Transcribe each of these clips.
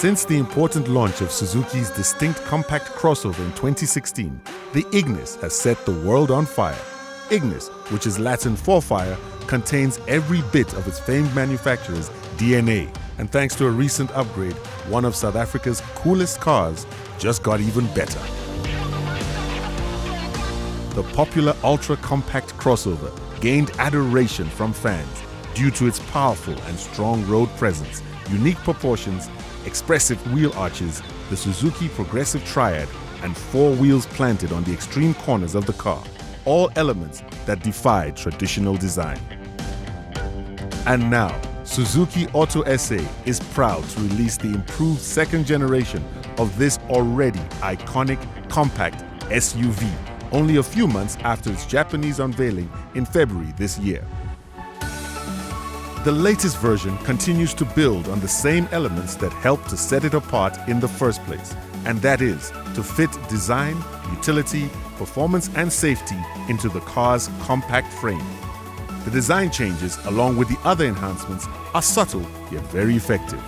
Since the important launch of Suzuki's distinct compact crossover in 2016, the Ignis has set the world on fire. Ignis, which is Latin for fire, contains every bit of its famed manufacturer's DNA, and thanks to a recent upgrade, one of South Africa's coolest cars just got even better. The popular ultra-compact crossover gained adoration from fans due to its powerful and strong road presence, unique proportions, expressive wheel arches, the Suzuki Progressive Triad, and 4 wheels planted on the extreme corners of the car, all elements that defy traditional design. And now, Suzuki Auto SA is proud to release the improved second generation of this already iconic compact SUV, only a few months after its Japanese unveiling in February this year. The latest version continues to build on the same elements that helped to set it apart in the first place, and that is to fit design, utility, performance and safety into the car's compact frame. The design changes, along with the other enhancements, are subtle yet very effective.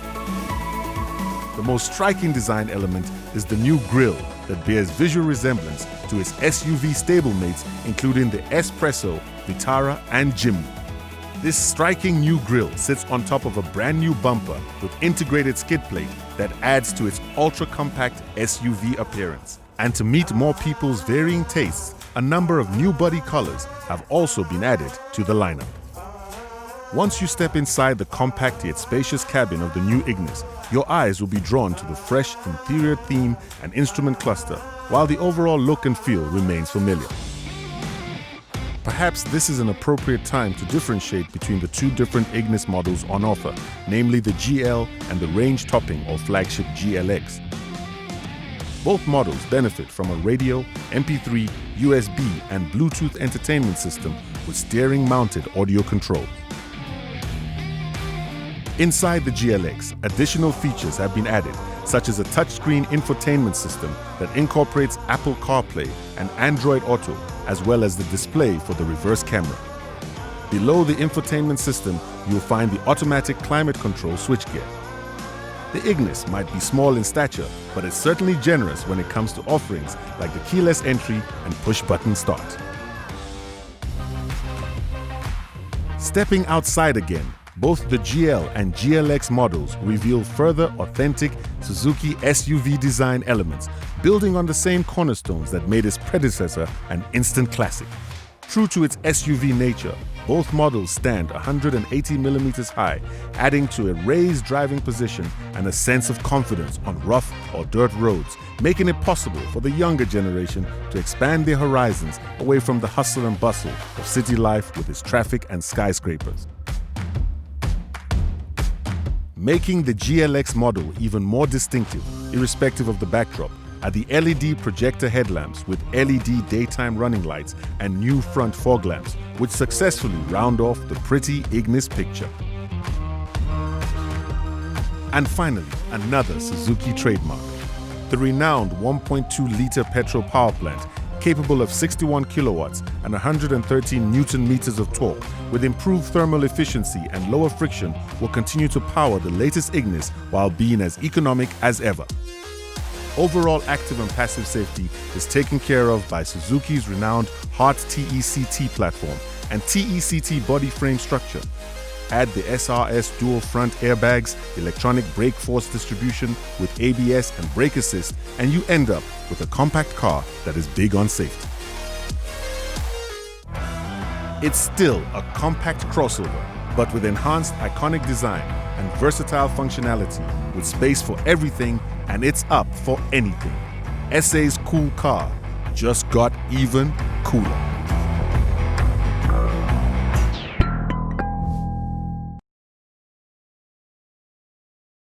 The most striking design element is the new grille that bears visual resemblance to its SUV stablemates, including the Espresso, Vitara and Jimny. This striking new grille sits on top of a brand new bumper with integrated skid plate that adds to its ultra-compact SUV appearance. And to meet more people's varying tastes, a number of new body colors have also been added to the lineup. Once you step inside the compact yet spacious cabin of the new Ignis, your eyes will be drawn to the fresh interior theme and instrument cluster, while the overall look and feel remains familiar. Perhaps this is an appropriate time to differentiate between the two different Ignis models on offer, namely the GL and the range-topping or flagship GLX. Both models benefit from a radio, MP3, USB and Bluetooth entertainment system with steering-mounted audio control. Inside the GLX, additional features have been added, such as a touchscreen infotainment system that incorporates Apple CarPlay and Android Auto, as well as the display for the reverse camera. Below the infotainment system, you'll find the automatic climate control switchgear. The Ignis might be small in stature, but it's certainly generous when it comes to offerings like the keyless entry and push-button start. Stepping outside again, both the GL and GLX models reveal further authentic Suzuki SUV design elements, building on the same cornerstones that made its predecessor an instant classic. True to its SUV nature, both models stand 180 millimeters high, adding to a raised driving position and a sense of confidence on rough or dirt roads, making it possible for the younger generation to expand their horizons away from the hustle and bustle of city life with its traffic and skyscrapers. Making the GLX model even more distinctive, irrespective of the backdrop, are the LED projector headlamps with LED daytime running lights and new front fog lamps, which successfully round off the pretty Ignis picture. And finally, another Suzuki trademark. The renowned 1.2-liter petrol power plant, capable of 61 kilowatts and 113 Newton meters of torque, with improved thermal efficiency and lower friction, will continue to power the latest Ignis while being as economic as ever. Overall active and passive safety is taken care of by Suzuki's renowned Heart TECT platform and TECT body frame structure. Add the SRS dual front airbags, electronic brake force distribution with ABS and brake assist, and you end up with a compact car that is big on safety. It's still a compact crossover, but with enhanced iconic design and versatile functionality, with space for everything, and it's up for anything. SA's cool car just got even cooler.